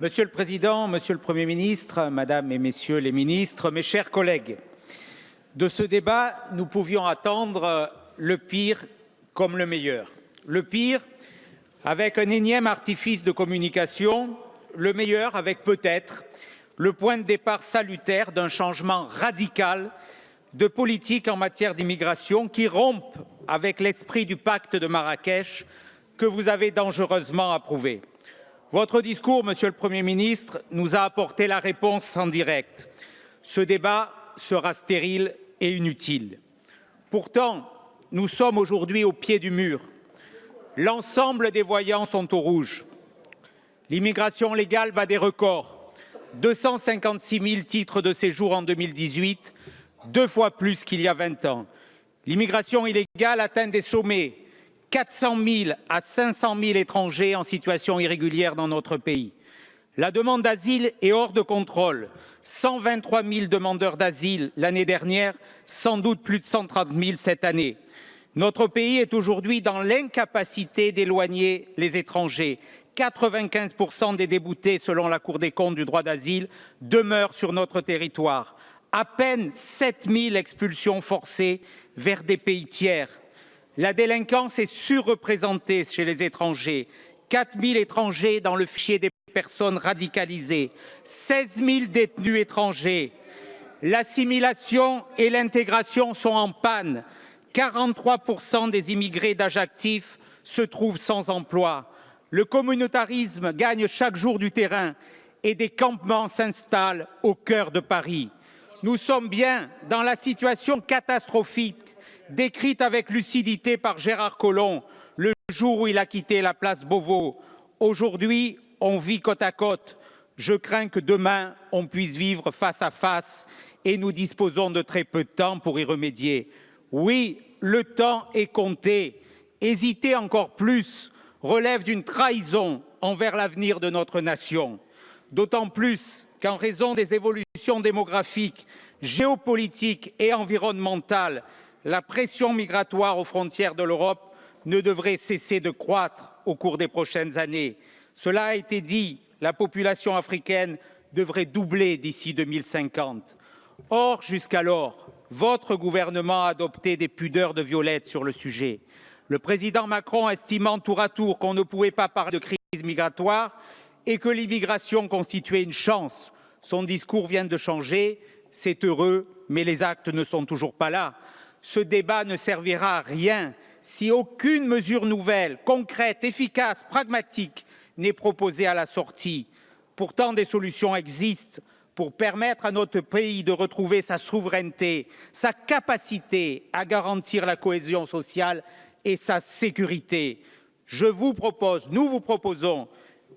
Monsieur le Président, Monsieur le Premier ministre, Madame et Messieurs les ministres, mes chers collègues, de ce débat, nous pouvions attendre le pire comme le meilleur. Le pire avec un énième artifice de communication, le meilleur avec peut-être le point de départ salutaire d'un changement radical de politique en matière d'immigration qui rompt avec l'esprit du pacte de Marrakech que vous avez dangereusement approuvé. Votre discours, Monsieur le Premier ministre, nous a apporté la réponse en direct. Ce débat sera stérile et inutile. Pourtant, nous sommes aujourd'hui au pied du mur. L'ensemble des voyants sont au rouge. L'immigration légale bat des records. 256 000 titres de séjour en 2018, 2 fois plus qu'il y a 20 ans. L'immigration illégale atteint des sommets. 400 000 à 500 000 étrangers en situation irrégulière dans notre pays. La demande d'asile est hors de contrôle. 123 000 demandeurs d'asile l'année dernière, sans doute plus de 130 000 cette année. Notre pays est aujourd'hui dans l'incapacité d'éloigner les étrangers. 95% des déboutés, selon la Cour des comptes du droit d'asile, demeurent sur notre territoire. À peine 7 000 expulsions forcées vers des pays tiers. La délinquance est surreprésentée chez les étrangers. 4 000 étrangers dans le fichier des personnes radicalisées. 16 000 détenus étrangers. L'assimilation et l'intégration sont en panne. 43% des immigrés d'âge actif se trouvent sans emploi. Le communautarisme gagne chaque jour du terrain et des campements s'installent au cœur de Paris. Nous sommes bien dans la situation catastrophique décrite avec lucidité par Gérard Collomb le jour où il a quitté la place Beauvau. Aujourd'hui, on vit côte à côte. Je crains que demain, on puisse vivre face à face et nous disposons de très peu de temps pour y remédier. Oui, le temps est compté. Hésiter encore plus relève d'une trahison envers l'avenir de notre nation. D'autant plus qu'en raison des évolutions démographiques, géopolitiques et environnementales, la pression migratoire aux frontières de l'Europe ne devrait cesser de croître au cours des prochaines années. Cela a été dit, la population africaine devrait doubler d'ici 2050. Or, jusqu'alors, votre gouvernement a adopté des pudeurs de violette sur le sujet. Le président Macron estimant tour à tour qu'on ne pouvait pas parler de crise migratoire et que l'immigration constituait une chance. Son discours vient de changer, c'est heureux, mais les actes ne sont toujours pas là. Ce débat ne servira à rien si aucune mesure nouvelle, concrète, efficace, pragmatique n'est proposée à la sortie. Pourtant, des solutions existent pour permettre à notre pays de retrouver sa souveraineté, sa capacité à garantir la cohésion sociale et sa sécurité. Nous vous proposons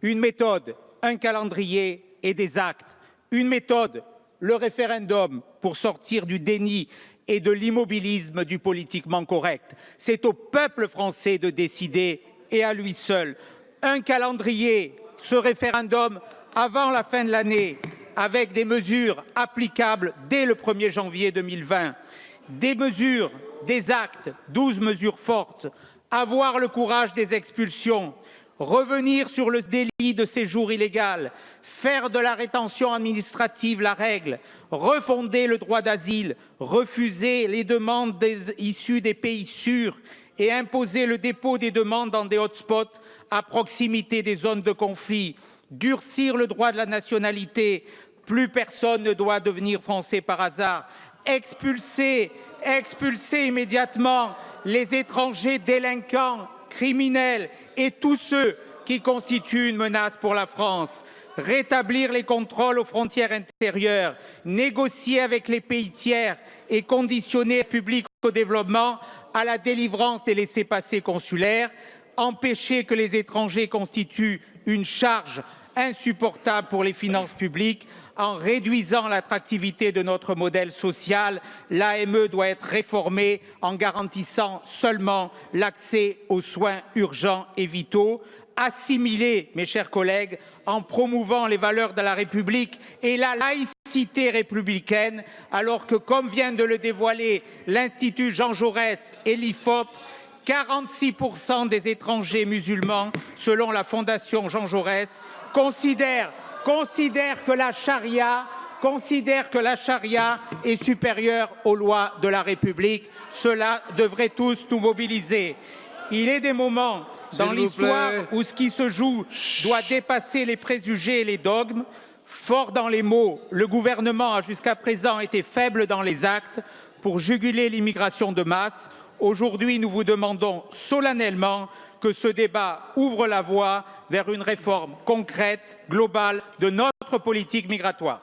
une méthode, un calendrier et des actes. Une méthode, le référendum pour sortir du déni et de l'immobilisme du politiquement correct. C'est au peuple français de décider et à lui seul. Un calendrier, ce référendum avant la fin de l'année, avec des mesures applicables dès le 1er janvier 2020. Des mesures, des actes, 12 mesures fortes. Avoir le courage des expulsions. Revenir sur le délit de séjour illégal, faire de la rétention administrative la règle, refonder le droit d'asile, refuser les demandes issues des pays sûrs et imposer le dépôt des demandes dans des hotspots à proximité des zones de conflit, durcir le droit de la nationalité, plus personne ne doit devenir français par hasard, expulser immédiatement les étrangers délinquants, criminels et tous ceux qui constituent une menace pour la France, rétablir les contrôles aux frontières intérieures, négocier avec les pays tiers et conditionner l'aide publique au développement à la délivrance des laissez-passer consulaires, empêcher que les étrangers constituent une charge insupportable pour les finances publiques en réduisant l'attractivité de notre modèle social. L'AME doit être réformée en garantissant seulement l'accès aux soins urgents et vitaux. Assimiler, mes chers collègues, en promouvant les valeurs de la République et la laïcité républicaine, alors que, comme vient de le dévoiler l'Institut Jean Jaurès et l'IFOP, 46% des étrangers musulmans, selon la Fondation Jean Jaurès, considèrent considère que la charia est supérieure aux lois de la République. Cela devrait tous nous mobiliser. Il est des moments dans l'histoire où ce qui se joue doit dépasser les préjugés et les dogmes. Fort dans les mots, le gouvernement a jusqu'à présent été faible dans les actes pour juguler l'immigration de masse. Aujourd'hui, nous vous demandons solennellement que ce débat ouvre la voie vers une réforme concrète, globale de notre politique migratoire.